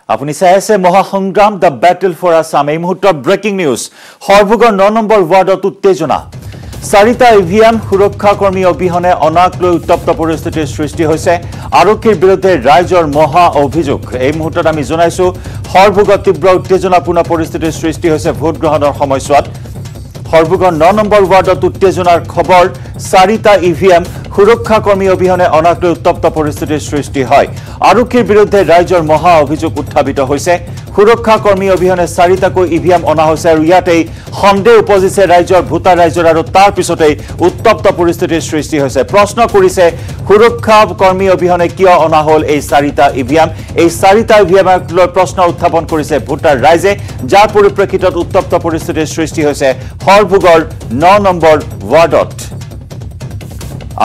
আপুনি চাই আছে Mahasangram the battle for Assam এই মুহূৰ্তৰ ব্ৰেকিং নিউজ হৰভোগৰ 9 নম্বৰ ৱাৰ্ডত উত্তেজনা চাৰিটা ইভিএম সুৰক্ষা কৰ্মী অবিহনে অনাক লৈ উত্তপ্ত পৰিস্থিতিৰ সৃষ্টি হৈছে আৰক্ষীৰ বিৰুদ্ধে ৰাইজৰ মহা অভিযোগ এই মুহূৰ্তত আমি জনাইছো হৰভোগত তীব্ৰ উত্তেজনাপূৰ্ণ পৰিস্থিতিৰ সৃষ্টি হৈছে ভোট গ্ৰহণৰ সময়ছোৱাত হৰভোগৰ 9 নম্বৰ ৱাৰ্ডত উত্তেজনাৰ খবৰ চাৰিটা ইভিএম সুৰক্ষা কৰ্মী অবিহনে অনাক লৈ উত্তপ্ত পৰিস্থিতিৰ সৃষ্টি হয় আৰক্ষীৰ বিৰুদ্ধে ৰাইজৰ মহা অভিযোগ উত্থাপিত হৈছে সুৰক্ষা কৰ্মী অবিহনে চাৰিটাকৈ ইভিএম অনা হৈছে আৰু ইয়াতেই সন্দেহ উপজিছে ৰাইজৰ ভোটাৰ ৰাইজৰ আৰু তাৰ পিছতেই উত্তপ্ত পৰিস্থিতিৰ সৃষ্টি হৈছে প্ৰশ্ন কৰিছে সুৰক্ষা কৰ্মী অবিহনে কিয় অনা হ'ল এই চাৰিটা ইভিএম এই চাৰিটা ইভিএমক লৈ প্ৰশ্ন উত্থাপন কৰিছে ভোটাৰ ৰাইজে যাৰ পৰিপ্ৰেক্ষিতত উত্তপ্ত পৰিস্থিতিৰ সৃষ্টি হৈছে হৰভোগৰ 9 নম্বৰ ৱাৰ্ডত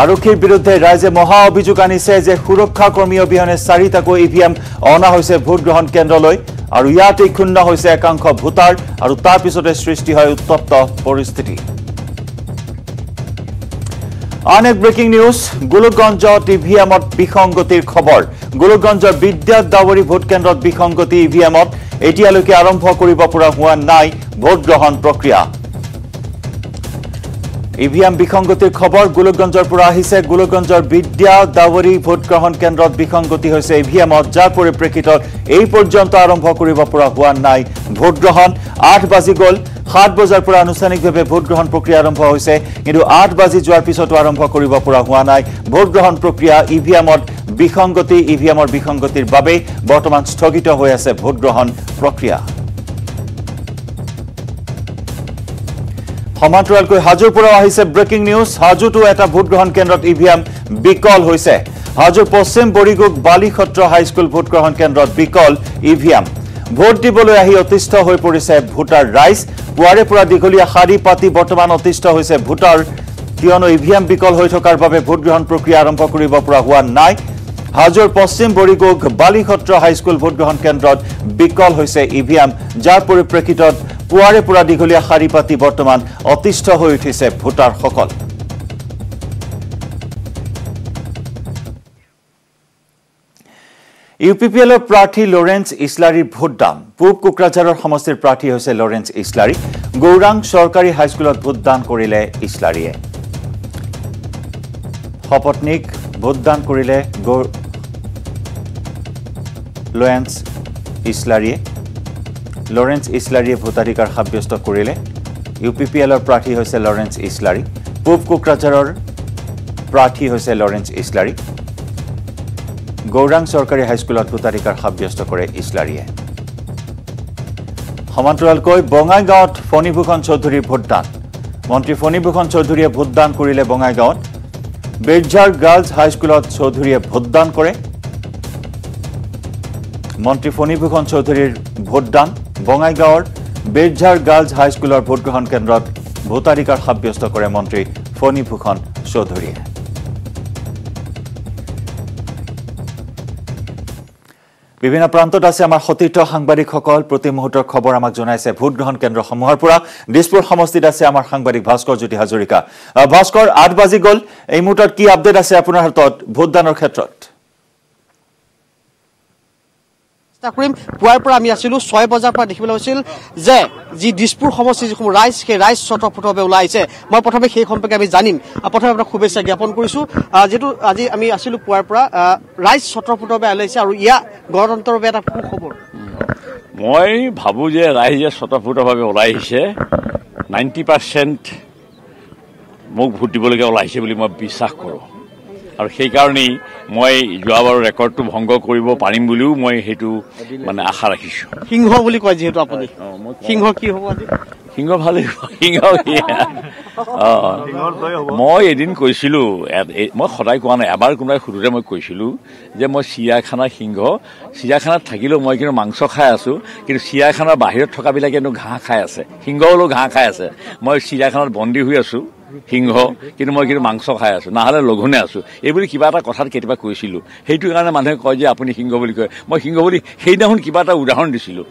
আৰক্ষীৰ বিৰুদ্ধে ৰাইজে মহা অভিযোগ আনিছে যে সুৰক্ষা কৰ্মী অবিহনে চাৰিটাকৈ ইভিএম অনা হৈছে ভোট গ্ৰহণ কেন্দ্ৰলৈ আৰু ইয়াতে ক্ষুণ্ণ হৈছে একাংশ ভোটাৰ আৰু তাৰ পিছতে সৃষ্টি হয় উত্তপ্ত পৰিস্থিতি আন এক ব্ৰেকিং নিউজ গোলকগঞ্জত ইভিএমত বিসংগতিৰ খবৰ গোলকগঞ্জৰ বিদ্যাত দাৱৰী ভোট কেন্দ্ৰত বিসংগতি ইভিএমত এতিয়ালৈকে আৰম্ভ কৰিব পৰা হোৱা নাই ভোট গ্ৰহণ প্ৰক্ৰিয়া ইভিএম বিসংগতিৰ খবৰ গোলকগঞ্জৰ পৰা আহিছে গোলকগঞ্জৰ বিদ্যা দাৱৰী ভোট গ্ৰহণ কেন্দ্ৰত বিসংগতি হৈছে ইভিএমত যাৰ পৰিপ্ৰেক্ষিতত এই পৰ্যন্ত আৰম্ভ কৰিব পৰা হোৱা নাই ভোট গ্ৰহণ 8 বাজি গ'ল 7 বজাৰ পৰা আনুষ্ঠানিকভাৱে ভোট গ্ৰহণ প্ৰক্ৰিয়া আৰম্ভ হৈছে কিন্তু 8 বাজি যোৱাৰ পিছতো আৰম্ভ কৰিব পৰা হোৱা নাই ভোট গ্ৰহণ প্ৰক্ৰিয়া ইভিএমত বিসংগতি ইভিএমৰ বিসংগতিৰ বাবে বৰ্তমান স্থগিত হৈ আছে ভোট গ্ৰহণ প্ৰক্ৰিয়া সমান্তৰালকৈ হাজোৰ পৰা আহিছে ব্ৰেকিং নিউজ হাজোটো এটা ভোট গ্ৰহণ কেন্দ্ৰত ইভিএম বিকল হৈছে হাজোৰ পশ্চিম বৰিগুগ বালিখত্ৰ হাইস্কুল ভোট গ্ৰহণ কেন্দ্ৰত বিকল ইভিএম ভোট দিবলৈ আহি অতিষ্ঠ হৈ পৰিছে ভোটাৰ ৰাইজ পুৱাৰে পৰা দীঘলীয়া শাৰী পাতি বৰ্তমান অতিষ্ঠ হৈছে ভোটাৰ কিয়নো ইভিএম বিকল হৈ থকাৰ বাবে ভোট গ্ৰহণ প্ৰক্ৰিয়া আৰম্ভ কৰিব পৰা হোৱা নাই হাজোৰ পশ্চিম বৰিগুগ বালিখত্ৰ হাইস্কুল ভোট গ্ৰহণ কেন্দ্ৰত বিকল হৈছে ইভিএম যাৰ পৰিপ্ৰেক্ষিতত পুৱাৰে পৰা দীঘলীয়া শাৰী পাতি বৰ্তমান অতিষ্ঠ হৈ উঠিছে ভোটাৰসকল ইউপিপিএলৰ প্ৰাৰ্থী লৰেন্স ইছলাৰীৰ ভোটদান পূব কোকৰাঝাৰৰ সমষ্টিৰ প্ৰাৰ্থী হৈছে লৰেন্স ইছলাৰী গৌৰাং চৰকাৰী হাইস্কুলত ভোটদান কৰিলে ইছলাৰীয়ে সপত্নীক ভোটদান কৰিলে লৰেন্স ইছলাৰীয়ে লৰেন্স ইছলাৰীয়ে ভোটাধিকাৰ সাব্যস্ত কৰিলে ইউপিপিএলৰ প্ৰাৰ্থী হৈছে লৰেন্স ইছলাৰী পূব কোকৰাঝাৰৰ প্ৰাৰ্থী হৈছে লৰেন্স ইছলাৰী গৌৰাং চৰকাৰী হাইস্কুলত ভোটাধিকাৰ সাব্যস্ত কৰে ইছলাৰীয়ে সমান্তৰালকৈ বঙাইগাঁৱত ফণীভূষণ চৌধুৰীৰ ভোটদান মন্ত্ৰী ফণীভূষণ চৌধুৰীয়ে ভোটদান কৰিলে বঙাইগাঁৱত বেৰঝাৰ গাৰ্লছ হাইস্কুলত চৌধুৰীয়ে ভোটদান কৰে মন্ত্ৰী ফণীভূষণ চৌধুৰীৰ ভোটদান বঙাইগাঁৱৰ বেৰঝাৰ গাৰ্লছ হাইস্কুলৰ ভোটগ্ৰহণ কেন্দ্ৰত ভোটাধিকাৰ সাব্যস্ত কৰে মন্ত্ৰী ফণীভূষণ চৌধুৰীয়ে বিভিন্ন প্ৰান্তত আছে আমাৰ সতীৰ্থ সাংবাদিকসকল প্ৰতি মুহূৰ্তৰ খবৰ আমাক জনাইছে ভোটগ্ৰহণ কেন্দ্ৰসমূহৰ পৰা দিছপুৰ সমষ্টিত আছে আমাৰ সাংবাদিক ভাস্কৰ জ্যোতি হাজৰিকা ভাস্কৰ 8 বাজি গ'ল এই মুহূৰ্তত কি আপডেট আছে আপোনাৰ হাতত ভোটদানৰ ক্ষেত্ৰত পুৱাৰ পৰা আমি আছিলো 6 বজাৰ পৰা দেখিবলৈ হৈছিল যে যি দিছপুৰ সমষ্টি যিসমূহ ৰাইজ সেই ৰাইজ স্বতঃস্ফূৰ্তভাৱে ওলাই আহিছে মই প্ৰথমে সেই সম্পৰ্কে আমি জানিম প্ৰথমে আপোনাক শুভেচ্ছা জ্ঞাপন কৰিছো যেহেতু আজি আমি আছিলো পুৱাৰ পৰা ৰাইজ স্বতঃস্ফূৰ্তভাৱে ওলাইছে আৰু ইয়া গণতন্ত্ৰৰ বাবে এটা সুখবৰ মই ভাবো যে ৰাইজে স্বতঃস্ফূৰ্তভাৱে ওলাই আহিছে 90% মোক ভোট দিবলৈকে ওলাইছে বুলি মই বিশ্বাস কৰোঁ আৰু সেই কাৰণেই মই যোৱাবাৰৰ ৰেকৰ্ডটো ভংগ কৰিব পাৰিম বুলিও মই সেইটো মানে আশা ৰাখিছো সিংহ বুলি কয় যেহেতু আপুনি সিংহ কি হ'ব আজি সিংহ ভালেই সিংহ মই এদিন কৈছিলো মই সদায় কোৱা নাই এবাৰ কোনোবাই সুধোতে মই কৈছিলোঁ যে মই চিৰিয়াখানাৰ সিংহ চিৰিয়াখানাত থাকিলেও মই কিন্তু মাংস খাই আছো কিন্তু চিৰিয়াখানাৰ বাহিৰত থকাবিলাকে কিন্তু ঘাঁহ খাই আছে সিংহ হ'লেও ঘাঁহ খাই আছে মই চিৰিয়াখানাত বন্দী হৈ আছো সিংহ কিন্তু মই কিন্তু মাংস খাই আছো নহ'লে লঘোণে আছো এইবুলি কিবা এটা কথাত কেতিয়াবা কৈছিলোঁ সেইটো কাৰণে মানুহে কয় যে আপুনি সিংহ বুলি কয় মই সিংহ বুলি সেইদিনাখন কিবা এটা উদাহৰণ দিছিলোঁ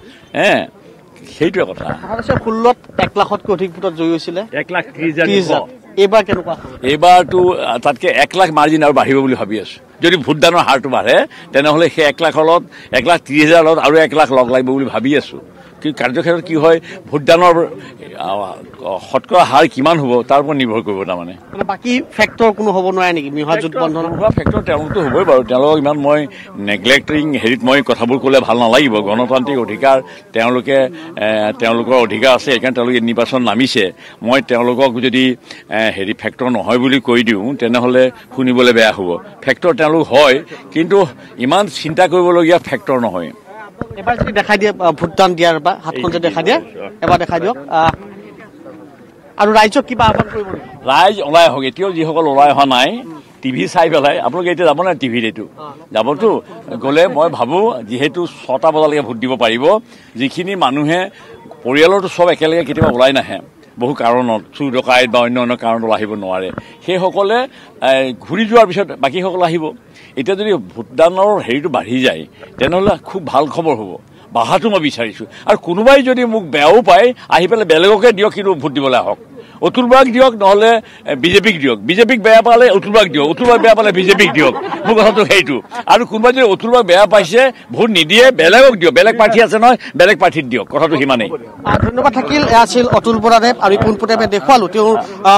সেইটোৱে কথা 16ত 1 লাখতকৈ অধিক ভোটত জয়ী হৈছিলে 1,30,000 এইবাৰ কেনেকুৱা এইবাৰতো তাতকৈ 1 লাখ মাৰ্জিন আৰু বাঢ়িব বুলি ভাবি আছো যদি ভোটদানৰ হাৰটো বাঢ়ে তেনেহ'লে সেই 1 লাখৰ লগত 1,30,000 লগত আৰু 1 লাখ লগ লাগিব বুলি ভাবি আছোঁ কিন্তু কাৰ্যক্ষেত্ৰত কি হয় ভোটদানৰ শতকৰা হাৰ কিমান হ'ব তাৰ ওপৰত নিৰ্ভৰ কৰিব তাৰমানে বাকী ফেক্টৰ কোনো হ'ব নোৱাৰে নেকি মিহা জোটবন্ধন হোৱা ফেক্টৰ তেওঁলোকতো হ'বই বাৰু তেওঁলোকক ইমান মই নেগলেক্টিং হেৰিত মই কথাবোৰ ক'লে ভাল নালাগিব গণতান্ত্ৰিক অধিকাৰ তেওঁলোকৰ অধিকাৰ আছে সেইকাৰণে তেওঁলোকে নিৰ্বাচন নামিছে মই তেওঁলোকক যদি হেৰি ফেক্টৰ নহয় বুলি কৈ দিওঁ তেনেহ'লে শুনিবলৈ বেয়া হ'ব ফেক্টৰ তেওঁলোক হয় কিন্তু ইমান চিন্তা কৰিবলগীয়া ফেক্টৰ নহয় এবাৰ যদি দেখাই দিয়ে ভোটদান দিয়াৰ বা হাতখন যে দেখাই দিয়ে এবাৰ দেখাই দিয়ক আৰু ৰাইজক কিবা আহ্বান কৰিব ৰাইজ ওলাই আহক এতিয়াও যিসকল ওলাই অহা নাই টিভি চাই পেলাই আপোনালোকে এতিয়া যাব নাই টিভিত এইটো যাবতো গ'লে মই ভাবোঁ যিহেতু 6টা বজালৈকে ভোট দিব পাৰিব যিখিনি মানুহে পৰিয়ালৰতো চব একেলগে কেতিয়াবা ওলাই নাহে বহু কাৰণত চুৰ ডকাইত বা অন্য কাৰণত আহিব নোৱাৰে সেইসকলে ঘূৰি যোৱাৰ পিছত বাকীসকল আহিব এতিয়া যদি ভোটদানৰ হেৰিটো বাঢ়ি যায় তেনেহ'লে খুব ভাল খবৰ হ'ব বাহাটো মই বিচাৰিছোঁ আৰু কোনোবাই যদি মোক বেয়াও পায় আহি পেলাই বেলেগকে দিয়ক কিন্তু ভোট দিবলৈ আহক অতুল বৰাক দিয়ক নহ'লে বিজেপিক দিয়ক বিজেপিক বেয়া পালে অতুল বৰাক দিয়ক অতুল বৰাক বেয়া পালে বিজেপিক দিয়ক মোৰ কথাটো সেইটো আৰু কোনোবাই যদি অতুল বৰাক বেয়া পাইছে ভোট নিদিয়ে বেলেগক দিয়ক বেলেগ প্ৰাৰ্থী আছে নহয় বেলেগ প্ৰাৰ্থীক দিয়ক কথাটো সিমানেই ধন্যবাদ থাকিল এয়া আছিল অতুল বৰাদেৱ আৰু পোনপটীয়াকৈ দেখুৱালোঁ তেওঁৰ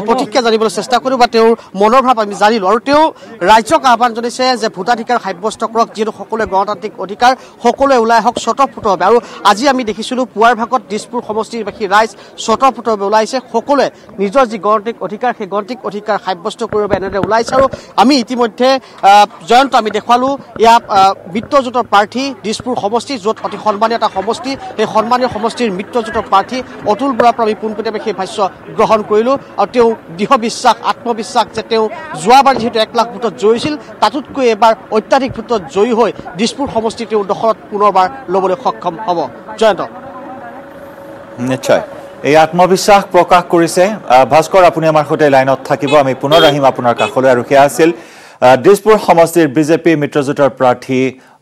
প্ৰতিক্ৰিয়া জানিবলৈ চেষ্টা কৰিলোঁ বা তেওঁৰ মনৰ ভাৱ আমি জানিলোঁ আৰু তেওঁ ৰাইজক আহ্বান জনাইছে যে ভোটাধিকাৰ সাব্যস্ত কৰক যিহেতু সকলোৱে গণতান্ত্ৰিক অধিকাৰ সকলোৱে ওলাই আহক স্বতঃস্ফূৰ্তভাৱে আৰু আজি আমি দেখিছিলোঁ পুৱাৰ ভাগত দিছপুৰ সমষ্টিৰ বাসী ৰাইজ স্বতঃস্ফূৰ্তভাৱে ওলাইছে সকলোৱে নিজৰ যি গণতান্ত্ৰিক অধিকাৰ সেই গণতান্ত্ৰিক অধিকাৰ সাব্যস্ত কৰিব এনেদৰে ওলাইছে আৰু আমি ইতিমধ্যে জয়ন্ত আমি দেখুৱালোঁ এয়া মিত্ৰজোঁটৰ প্ৰাৰ্থী দিছপুৰ সমষ্টি য'ত অতি সন্মানীয় এটা সমষ্টি সেই সন্মানীয় সমষ্টিৰ মিত্ৰজোঁটৰ প্ৰাৰ্থী অতুল বৰাৰ পৰা আমি পোনপটীয়াকৈ সেই ভাষ্য গ্ৰহণ কৰিলোঁ আৰু তেওঁ দৃঢ় বিশ্বাস আত্মবিশ্বাস যে তেওঁ যোৱাবাৰ যিহেতু 1 লাখ ভোটত জয়ী হৈছিল তাতোতকৈ এবাৰ অত্যাধিক ভোটত জয়ী হৈ দিছপুৰ সমষ্টি তেওঁ দখলত পুনৰবাৰ ল'বলৈ সক্ষম হ'ব জয়ন্ত নিশ্চয় এই আত্মবিশ্বাস প্ৰকাশ কৰিছে ভাস্কৰ আপুনি আমাৰ সৈতে লাইনত থাকিব আমি পুনৰ আহিম আপোনাৰ কাষলৈ আৰু সেয়া আছিল দিছপুৰ সমষ্টিৰ বিজেপি মিত্ৰজোঁটৰ প্ৰাৰ্থী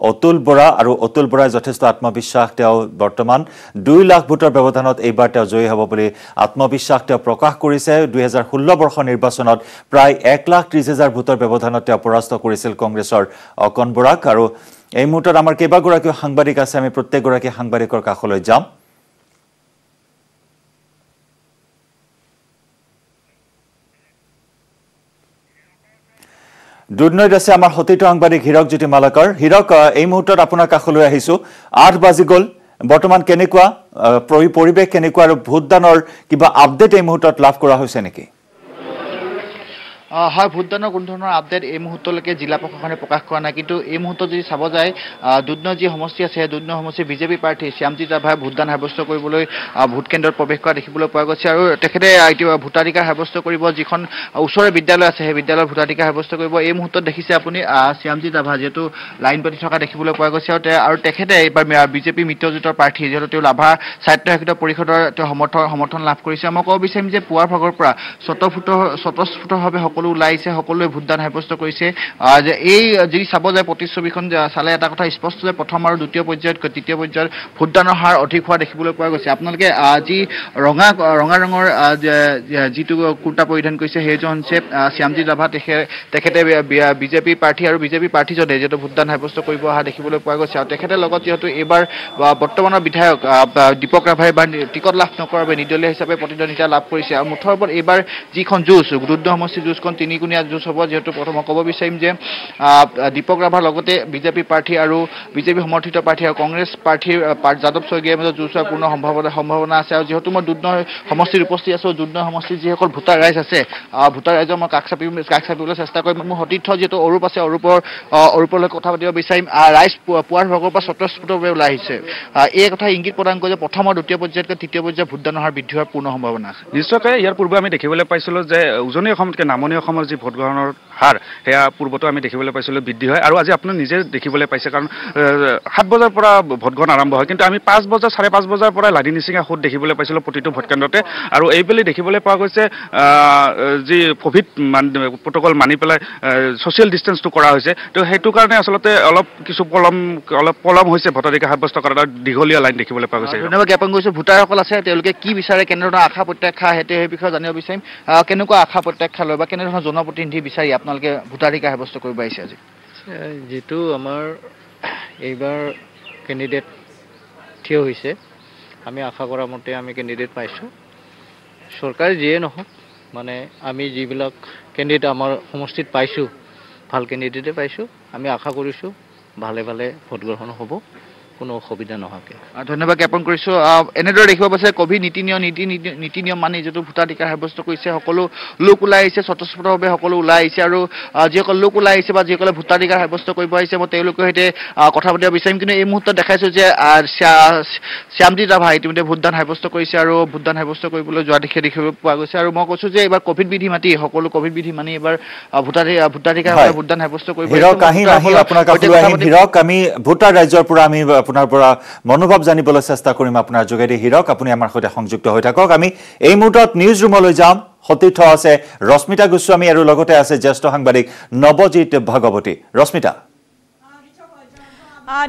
অতুল বৰা আৰু অতুল বৰাই যথেষ্ট আত্মবিশ্বাস তেওঁ বৰ্তমান 2 লাখ ভোটৰ ব্যৱধানত এইবাৰ তেওঁ জয়ী হ'ব বুলি আত্মবিশ্বাস তেওঁ প্ৰকাশ কৰিছে 2016 বৰ্ষৰ নিৰ্বাচনত প্ৰায় 1,30,000 ভোটৰ ব্যৱধানত তেওঁ পৰাস্ত কৰিছিল কংগ্ৰেছৰ অকণ বৰাক আৰু এই মুহূৰ্তত আমাৰ কেইবাগৰাকীও সাংবাদিক আছে আমি প্ৰত্যেকগৰাকী সাংবাদিকৰ কাষলৈ যাম দুধনৈত আছে আমাৰ সতীৰ্থ সাংবাদিক হীৰক জ্যোতি মালাকৰ হীৰক এই মুহূৰ্তত আপোনাৰ কাষলৈ আহিছোঁ 8 বাজি গ'ল বৰ্তমান কেনেকুৱা পৰিৱেশ কেনেকুৱা আৰু ভোটদানৰ কিবা আপডেট এই মুহূৰ্তত লাভ কৰা হৈছে নেকি হয় ভোটদানৰ কোনো ধৰণৰ আপডেট এই মুহূৰ্তলৈকে জিলা প্ৰশাসনে প্ৰকাশ কৰা নাই কিন্তু এই মুহূৰ্তত যদি চাব যায় দুধনৈ যি সমষ্টি আছে দুধনৈ সমষ্টিৰ বিজেপি প্ৰাৰ্থী শ্যামজিৎ ৰাভাই ভোটদান সাব্যস্ত কৰিবলৈ ভোট কেন্দ্ৰত প্ৰৱেশ কৰা দেখিবলৈ পোৱা গৈছে আৰু তেখেতে ভোটাধিকাৰ সাব্যস্ত কৰিব যিখন ওচৰৰে বিদ্যালয় আছে সেই বিদ্যালয়ৰ ভোটাধিকাৰ সাব্যস্ত কৰিব এই মুহূৰ্তত দেখিছে আপুনি শ্যামজিৎ ৰাভা যিহেতু লাইন পাতি থকা দেখিবলৈ পোৱা গৈছে আৰু তেখেতে এইবাৰ বিজেপি মিত্ৰজোঁটৰ প্ৰাৰ্থী যিহেতু তেওঁ লাভা স্বায়ত্তশাসিত পৰিষদৰ তেওঁ সমৰ্থন লাভ কৰিছে মই ক'ব বিচাৰিম যে পুৱাৰ ভাগৰ পৰা স্বতঃস্ফূৰ্তভাৱে সকলো ওলাই আহিছে সকলোৱে ভোটদান সাব্যস্ত কৰিছে যে এই যদি চাব যায় প্ৰতিচ্ছবিখন চালে এটা কথা স্পষ্ট যে প্ৰথম আৰু দ্বিতীয় পৰ্যায়ত তৃতীয় পৰ্যায়ত ভোটদানৰ হাৰ অধিক হোৱা দেখিবলৈ পোৱা গৈছে আপোনালোকে যি ৰঙা ৰঙৰ যিটো কুৰ্তা পৰিধান কৰিছে সেইজন হৈছে শ্যামজিৎ ৰাভা তেখেতে বিজেপি প্ৰাৰ্থী আৰু বিজেপি প্ৰাৰ্থীজনে যিহেতু ভোটদান সাব্যস্ত কৰিব অহা দেখিবলৈ পোৱা গৈছে আৰু তেখেতে লগত যিহেতু এইবাৰ বৰ্তমানৰ বিধায়ক দীপক ৰাভাই বা টিকট লাভ নকৰাৰ বাবে নিৰ্দলীয় হিচাপে প্ৰতিদ্বন্দ্বিতা লাভ কৰিছে আৰু মুঠৰ ওপৰত এইবাৰ যিখন যুঁজ দুধনৈ সমষ্টিৰ যুঁজখন তিনিগুণীয়া যুঁজ হ'ব যিহেতু প্ৰথম ক'ব বিচাৰিম যে দীপক ৰাভাৰ লগতে বিজেপি প্ৰাৰ্থী আৰু বিজেপি সমৰ্থিত প্ৰাৰ্থী আৰু কংগ্ৰেছ প্ৰাৰ্থীৰ যাদৱ চৈগীৰ মাজত যুঁজ হোৱাৰ পূৰ্ণ সম্ভাৱনা আছে আৰু যিহেতু মই দুধনৈ সমষ্টিত উপস্থিত আছোঁ দুধনৈ সমষ্টিত যিসকল ভোটাৰ ৰাইজ আছে ভোটাৰ ৰাইজক মই কাষ চাপিবলৈ চেষ্টা কৰিম মোৰ সতীৰ্থ যিহেতু অৰূপ আছে অৰূপৰ লগত কথা পাতিব বিচাৰিম ৰাইজ পুৱাৰ ভাগৰ পৰা স্বতঃস্ফূৰ্তভাৱে ওলাই আহিছে এই কথা ইংগিত প্ৰদান কৰে যে প্ৰথম আৰু দ্বিতীয় পৰ্যায়তকৈ তৃতীয় পৰ্যায়ত ভোটদানৰ হাৰ বৃদ্ধি হোৱাৰ পূৰ্ণ সম্ভাৱনা আছে নিশ্চয়কৈ ইয়াৰ পূৰ্বে আমি দেখিবলৈ পাইছিলোঁ যে উজনি অসমতকৈ নামনি অসমৰ যি ভোট গ্ৰহণৰ হাৰ সেয়া পূৰ্বতো আমি দেখিবলৈ পাইছিলোঁ বৃদ্ধি হয় আৰু আজি আপুনি নিজে দেখিবলৈ পাইছে কাৰণ 7 বজাৰ পৰা ভোটগ্ৰহণ আৰম্ভ হয় কিন্তু আমি 5 বজা 5:30 বজাৰ পৰা লাডি নিচিঙা সোঁত দেখিবলৈ পাইছিলোঁ প্ৰতিটো ভোটকেন্দ্ৰতে আৰু এইবেলি দেখিবলৈ পোৱা গৈছে যি কোভিড প্ৰট'কল মানি পেলাই ছ'চিয়েল ডিষ্টেঞ্চটো কৰা হৈছে তো সেইটো কাৰণে আচলতে অলপ পলম হৈছে ভোটাধিকাৰ সাব্যস্ত কৰাৰ দীঘলীয়া লাইন দেখিবলৈ পোৱা গৈছে ধন্যবাদ জ্ঞাপন কৰিছোঁ ভোটাৰসকল আছে তেওঁলোকে কি বিচাৰে কেনেধৰণৰ আশা প্ৰত্যাশা সেই বিষয়ে জানিব বিচাৰিম কেনেকুৱা আশা প্ৰত্যাশা লয় বা কেনেধৰণৰ জনপ্ৰতিনিধি বিচাৰি আপোনালোকে ভোটাধিকাৰ সাব্যস্ত কৰিব আহিছে আজি যেটো আমাৰ এইবাৰ ক্যান্ডিডেট থিয় হৈছে আমি আশা কৰা মতে আমি ক্যান্ডিডেট পাইছো সৰকাৰ যিয়ে নহক মানে আমি যিবিলাক ক্যান্ডিডেট আমাৰ সমষ্টিত পাইছো ভাল ক্যান্ডিডেটে পাইছো আমি আশা কৰিছো ভালে ভালে ভোট গ্ৰহণ হ'ব কোনো অসুবিধা নহকে ধন্যবাদ জ্ঞাপন কৰিছো এনেদৰে দেখিব পাইছে কোভিড নীতি নিয়ম মানি যেটো ভোটাধিকাৰ সাব্যস্ত কৰিছে সকলো লোক ওলাই আহিছে স্বতঃস্ফূৰ্তভাৱে সকলো ওলাই আহিছে আৰু যিসকল লোক ওলাই আহিছে বা যিসকলে ভোটাধিকাৰ সাব্যস্ত কৰিব আহিছে মই তেওঁলোকৰ সৈতে কথা পাতিব বিচাৰিম কিন্তু এই মুহূৰ্তত দেখাইছো যে শ্যামজিৎ ৰাভা ইতিমধ্যে ভোটদান সাব্যস্ত কৰিছে আৰু ভোটদান সাব্যস্ত কৰিবলৈ যোৱা দেখিব পোৱা গৈছে আৰু মই কৈছো যে এইবাৰ কোভিড বিধি মাতি সকলো কোভিড বিধি মানি এইবাৰ ভোটাধিকাৰ ভোটদান সাব্যস্ত কৰিব হিৰক আমি ভোটাৰ ৰাজ্যৰ পৰা আমি আপোনাৰ পৰা মনোভাৱ জানিবলৈ চেষ্টা কৰিম আপোনাৰ যোগেদি হিৰক আপুনি আমাৰ সৈতে সংযুক্ত হৈ থাকক আমি এই মুহূৰ্তত নিউজ ৰুমলৈ যাম সতীৰ্থ আছে ৰশ্মিতা গোস্বামী আৰু লগতে আছে জ্যেষ্ঠ সাংবাদিক নৱজিৎ ভগৱতী ৰশ্মিতা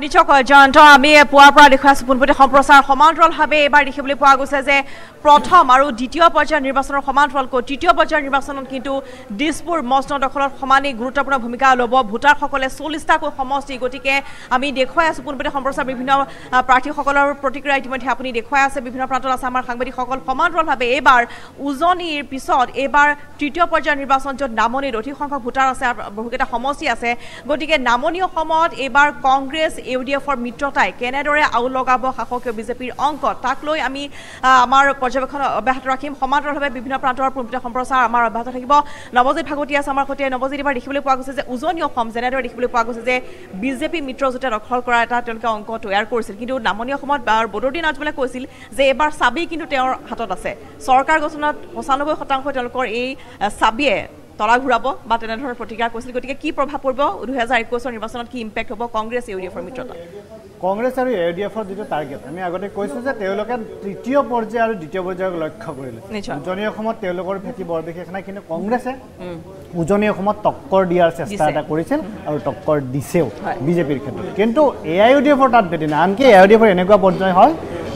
নিশ্চয় জয়ন্ত আমি পুৱাৰ পৰা দেখুৱাই আছো পোনপটীয়া সম্প্ৰচাৰ সমান্তৰালভাৱে এবাৰ দেখিবলৈ পোৱা গৈছে যে প্ৰথম আৰু দ্বিতীয় পৰ্যায়ৰ নিৰ্বাচনৰ সমান্তৰালকৈ তৃতীয় পৰ্যায়ৰ নিৰ্বাচনত কিন্তু দিছপুৰ মছন দখলত সমানেই গুৰুত্বপূৰ্ণ ভূমিকা ল'ব ভোটাৰসকলে 40টাকৈ সমষ্টি গতিকে আমি দেখুৱাই আছো পোনপটীয়া সম্প্ৰচাৰ বিভিন্ন প্ৰাৰ্থীসকলৰ প্ৰতিক্ৰিয়া ইতিমধ্যে আপুনি দেখুৱাই আছে বিভিন্ন প্ৰান্তত আছে আমাৰ সাংবাদিকসকল সমান্তৰালভাৱে এইবাৰ উজনিৰ পিছত এইবাৰ তৃতীয় পৰ্যায়ৰ নিৰ্বাচন য'ত নামনিৰ অধিক সংখ্যক ভোটাৰ আছে বহুকেইটা সমষ্টি আছে গতিকে নামনি অসমত এইবাৰ কংগ্ৰেছ ইউডিএফৰ মিত্ৰতাই কেনেদৰে আউল লগাব শাসকীয় বিজেপিৰ অংকত তাক লৈ আমি আমাৰ পৰ্যবেক্ষণ অব্যাহত ৰাখিম সমান্তৰালভাৱে বিভিন্ন প্ৰান্তৰ পোনপটীয়া সম্প্ৰচাৰ আমাৰ অব্যাহত থাকিব নৱজিৎ ভাগৱতী আছে আমাৰ সৈতে নৱজিৎ এবাৰ দেখিবলৈ পোৱা গৈছে যে উজনি অসম যেনেদৰে দেখিবলৈ পোৱা গৈছে যে বিজেপি মিত্ৰজোঁটে দখল কৰা এটা তেওঁলোকে অংক তৈয়াৰ কৰিছিল কিন্তু নামনি অসমত বদৰুদ্দিন আজমলে কৈছিল যে এইবাৰ চাবি কিন্তু তেওঁৰ হাতত আছে চৰকাৰ গঠনত ৯৫% তেওঁলোকৰ এই চাবিয়ে তলা ঘূৰাব বা তেনেধৰণৰ প্ৰতিক্ৰিয়া কৰিছিল গতিকে কি প্ৰভাৱ পৰিব ২০২১ নিৰ্বাচনত কি ইম্পেক্ট হ'ব কংগ্ৰেছ ইউডিএফৰ মিত্ৰতা কংগ্ৰেছ আৰু ইউডিএফৰ যিটো টাৰ্গেট আমি আগতে কৈছোঁ যে তেওঁলোকে তৃতীয় পৰ্যায় আৰু দ্বিতীয় পৰ্যায়ক লক্ষ্য কৰিলে উজনি অসমত তেওঁলোকৰ ভেটি বৰ বিশেষ নাই কিন্তু কংগ্ৰেছে উজনি অসমত টক্কৰ দিয়াৰ চেষ্টা এটা কৰিছিল আৰু টক্কৰ দিছেও বিজেপিৰ ক্ষেত্ৰত কিন্তু এআইইউডিএফৰ তাত ভেটি নাই আনকি এআইইউডিএফৰ এনেকুৱা পৰ্যায় হয়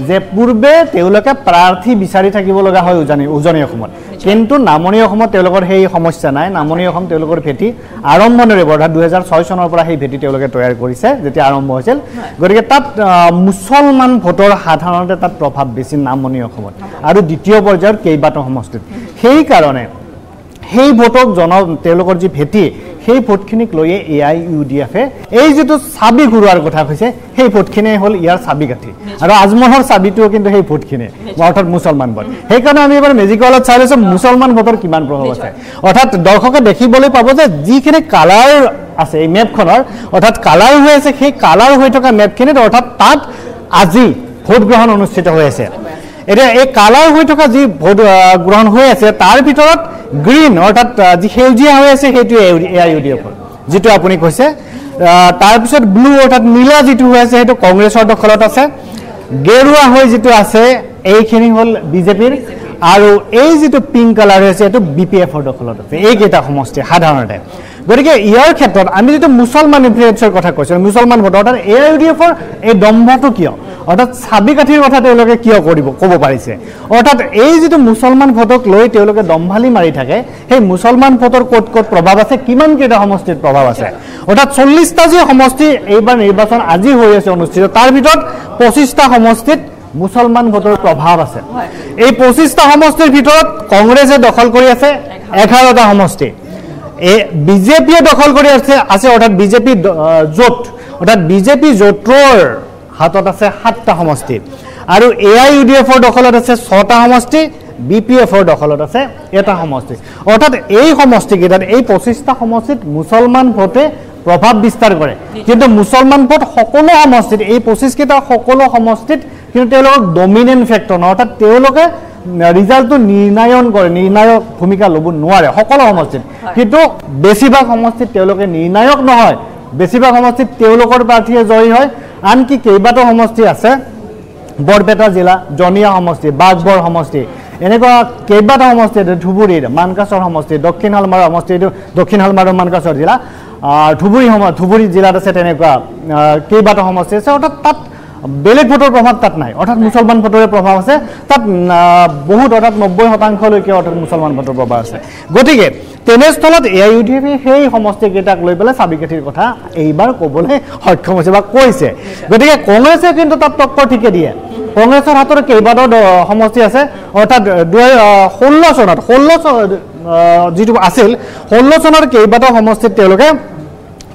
যে পূৰ্বে তেওঁলোকে প্ৰাৰ্থী বিচাৰি থাকিব লগা হয় উজনি অসমত কিন্তু নামনি অসমত তেওঁলোকৰ সেই সমস্যা নাই নামনি অসম তেওঁলোকৰ ভেটি আৰম্ভণিৰে অৰ্থাৎ ২০০৬ চনৰ পৰা সেই ভেটি তেওঁলোকে তৈয়াৰ কৰিছে যেতিয়া আৰম্ভ হৈছিল গতিকে তাত মুছলমান ভোটৰ সাধাৰণতে তাত প্ৰভাৱ বেছি নামনি অসমত আৰু দ্বিতীয় পৰ্যায়ৰ কেইবাটাও সমষ্টিত সেইকাৰণে সেই ভোটক তেওঁলোকৰ যি ভেটি সেই ভোটখিনিক লৈয়ে এআইইউডিএফে এই যেটো চাবি ঘূৰোৱাৰ কথা কৈছে সেই ভোটখিনি হ'ল ইয়াৰ চাবি কাঠি আৰু আজমলৰ চাবিটো কিন্তু সেই ভোটখিনি অৰ্থাৎ মুছলমান ভোট সেইকাৰণে আমি এবাৰ মেজিকলত চাই লৈছোঁ মুছলমান ভোটৰ কিমান প্ৰভাৱ আছে অৰ্থাৎ দৰ্শকে দেখিবলৈ পাব যে যিখিনি কালাৰ আছে এই মেপখনৰ অৰ্থাৎ কালাৰ হৈ আছে সেই কালাৰ হৈ থকা মেপখিনিত অৰ্থাৎ তাত আজি ভোট গ্ৰহণ অনুষ্ঠিত হৈ আছে এতিয়া এই কালাৰ হৈ থকা যি ভোট গ্ৰহণ হৈ আছে তাৰ ভিতৰত গ্ৰীণ অৰ্থাৎ যি সেউজীয়া হৈ আছে সেইটো এআইইউডিএফৰ যিটো আপুনি কৈছে তাৰপিছত ব্লু অৰ্থাৎ নীলা যিটো হৈ আছে সেইটো কংগ্ৰেছৰ দখলত আছে গেৰুৱা হৈ যিটো আছে এইখিনি হ'ল বিজেপিৰ আৰু এই যিটো পিংক কালাৰ হৈ আছে এইটো বিপিএফৰ দখলত আছে এইকেইটা সমষ্টি সাধাৰণতে গতিকে ইয়াৰ ক্ষেত্ৰত আমি যিটো মুছলমান ইনফ্লুৱেঞ্চৰ কথা কৈছোঁ মুছলমান ভোট অৰ্থাৎ এআইইউডিএফৰ এই দম্ভটো কিয় অৰ্থাৎ চাবি কাঠিৰ কথা তেওঁলোকে কিয় ক'ব পাৰিছে অৰ্থাৎ এই যিটো মুছলমান ভোটক লৈ তেওঁলোকে দম্ভালি মাৰি থাকে সেই মুছলমান ভোটৰ ক'ত ক'ত প্ৰভাৱ আছে কিমান কেইটা সমষ্টিত প্ৰভাৱ আছে অৰ্থাৎ 40টা যি সমষ্টি এইবাৰ নিৰ্বাচন আজি হৈ আছে অনুষ্ঠিত তাৰ ভিতৰত 25টা সমষ্টিত মুছলমান ভোটৰ প্ৰভাৱ আছে এই 25টা সমষ্টিৰ ভিতৰত কংগ্ৰেছে দখল কৰি আছে 11টা সমষ্টি বিজেপিয়ে দখল কৰি আছে অৰ্থাৎ বিজেপি জোট অৰ্থাৎ বিজেপি জোটৰ হাতত আছে 7টা সমষ্টি আৰু এআইইউডিএফৰ দখলত আছে 6টা সমষ্টি বিপিএফৰ দখলত আছে এটা সমষ্টি অৰ্থাৎ এই সমষ্টিকেইটাত এই 25টা সমষ্টিত মুছলমান ভোটে প্ৰভাৱ বিস্তাৰ কৰে কিন্তু মুছলমান ভোট সকলো সমষ্টিত এই 25কেইটা সকলো সমষ্টিত কিন্তু তেওঁলোকৰ ডমিনেণ্ট ফেক্টৰ অৰ্থাৎ তেওঁলোকে ৰিজাল্টটো নিৰ্ণায়ক ভূমিকা ল'ব নোৱাৰে সকলো সমষ্টিত কিন্তু বেছিভাগ সমষ্টিত তেওঁলোকে নিৰ্ণায়ক নহয় বেছিভাগ সমষ্টিত তেওঁলোকৰ প্ৰাৰ্থীয়ে জয়ী হয় আনকি কেইবাটাও সমষ্টি আছে বৰপেটা জিলা জনিয়া সমষ্টি বাগবৰ সমষ্টি এনেকুৱা কেইবাটাও সমষ্টি ধুবুৰীৰ মানকাছৰ সমষ্টি দক্ষিণ হালমাৰৰ সমষ্টি দক্ষিণ হালমাৰৰ মানকাছৰ জিলা ধুবুৰী জিলাত আছে তেনেকুৱা কেইবাটাও সমষ্টি আছে অৰ্থাৎ তাত বেলেগ ভোটৰ প্ৰভাৱ তাত নাই অৰ্থাৎ মুছলমান ভোটৰে প্ৰভাৱ আছে তাত বহুত অৰ্থাৎ 90% অৰ্থাৎ মুছলমান ভোটৰ প্ৰভাৱ আছে গতিকে তেনেস্থলত AIUDF সেই সমষ্টিকেইটাক লৈ পেলাই চাবিকাঠিৰ কথা এইবাৰ ক'বলৈ সক্ষম হৈছে বা কৈছে গতিকে কংগ্ৰেছে কিন্তু তাত টক্কৰ ঠিকে দিয়ে কংগ্ৰেছৰ হাতৰ কেইবাটাও সমষ্টি আছে অৰ্থাৎ 16 যিটো আছিল 16 চনৰ কেইবাটাও সমষ্টিত তেওঁলোকে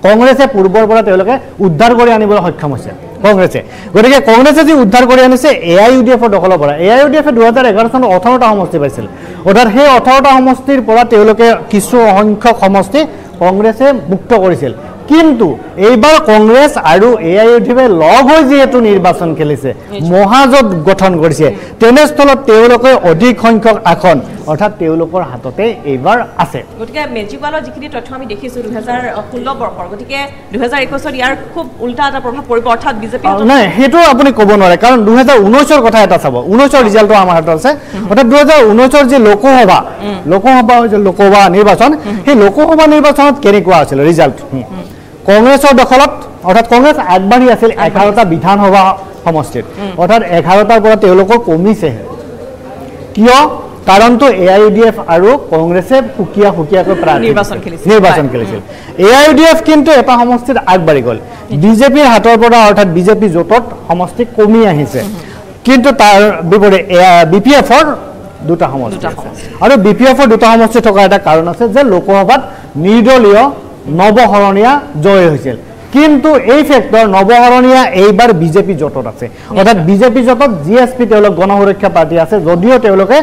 কংগ্ৰেছে পূৰ্বৰ পৰা তেওঁলোকে উদ্ধাৰ কৰি আনিবলৈ সক্ষম হৈছে কংগ্ৰেছে গতিকে কংগ্ৰেছে যি উদ্ধাৰ কৰি আনিছে AIUDF দখলৰ পৰা AIUDF 2011 চনত 18টা সমষ্টি পাইছিল অৰ্থাৎ সেই 18টা সমষ্টিৰ পৰা তেওঁলোকে কিছু সংখ্যক সমষ্টি কংগ্ৰেছে মুক্ত কৰিছিল কিন্তু এইবাৰ কংগ্ৰেছ আৰু AIUDF লগ হৈ যেহেতু নিৰ্বাচন খেলিছে মহাজোঁট গঠন কৰিছে তেনেস্থলত তেওঁলোকে অধিক সংখ্যক আসন অৰ্থাৎ তেওঁলোকৰ হাততে এইবাৰ আছে গতিকে মেজিকৱালৰ যিখিনি তথ্য আমি দেখিছোঁ 2016 বৰ্ষৰ গতিকে 2021 ইয়াৰ খুব উল্টা এটা প্ৰভাৱ পৰিব অৰ্থাৎ বিজেপি নাই সেইটো আপুনি ক'ব নোৱাৰে কাৰণ 2019ৰ কথা এটা চাব 19ৰ ৰিজাল্টটো আমাৰ হাতত আছে অৰ্থাৎ 2019ৰ যে লোকসভা নিৰ্বাচন সেই লোকসভা নিৰ্বাচনত কেনেকুৱা আছিল ৰিজাল্ট কংগ্ৰেছৰ দখলত অৰ্থাৎ কংগ্ৰেছ আগবাঢ়ি আছিল 11টা বিধানসভা সমষ্টিত অৰ্থাৎ 11টাৰ পৰা তেওঁলোকৰ কমিছে কিয় কাৰণটো AIUDF আৰু কংগ্ৰেছে সুকীয়াকৈ নিৰ্বাচন খেলিছিল AIUDF কিন্তু এটা সমষ্টিত আগবাঢ়ি গ'ল বিজেপিৰ হাতৰ পৰা অৰ্থাৎ বিজেপি জোটত সমষ্টি কমি আহিছে কিন্তু তাৰ বিপৰীতে BPFৰ দুটা সমষ্টি আছে আৰু BPFৰ দুটা সমষ্টি থকা এটা কাৰণ আছে যে লোকসভাত নিৰ্দলীয় নৱহৰণীয়া জয় হৈছিল কিন্তু এই ফেক্টৰ নৱহৰণীয়া এইবাৰ বিজেপি জোটত আছে অৰ্থাৎ বিজেপি জোটত GSP তেওঁলোক গণসুৰক্ষা পাৰ্টি আছে যদিও তেওঁলোকে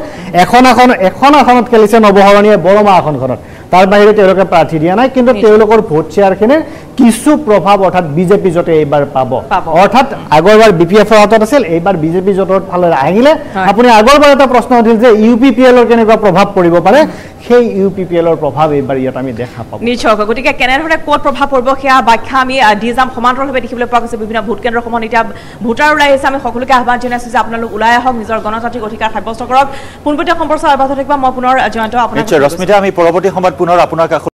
এখন আসনত খেলিছে নৱহৰণীয়া বৰমা আসনখনত তাৰ বাহিৰে তেওঁলোকে প্ৰাৰ্থী দিয়া নাই কিন্তু তেওঁলোকৰ ভোট শ্বেয়াৰখিনিৰ কিছু প্ৰভাৱ অৰ্থাৎ বিজেপি জোটে এইবাৰ পাব অৰ্থাৎ আগৰবাৰ BPFৰ হাতত আছিল এইবাৰ বিজেপি জোটৰ ফালে আহিলে আপুনি আগৰবাৰ এটা প্ৰশ্ন উঠিল যে UPPLৰ কেনেকুৱা প্ৰভাৱ পৰিব পাৰে সেই UPPLৰ প্ৰভাৱ এইবাৰ ইয়াত আমি দেখা পাব নিশ্চয় গতিকে কেনেধৰণে ক'ত প্ৰভাৱ পৰিব সেয়া ব্যাখ্যা আমি ডিজাম সমান্তৰালভাৱে দেখিবলৈ পোৱা গৈছে বিভিন্ন ভোট কেন্দ্ৰসমূহত এতিয়া ভোটাৰ ওলাই আহিছে আমি সকলোকে আহ্বান জনাইছোঁ যে আপোনালোক ওলাই আহক নিজৰ গণতান্ত্ৰিক অধিকাৰ সাব্যস্ত কৰক পোনপটীয়া সম্প্ৰচাৰ অব্যাহত থাকিব মই পুনৰ জয়ন্ত আপোনাক ৰশ্মিতা আমি পৰৱৰ্তী সময়ত পুনৰ আপোনাৰ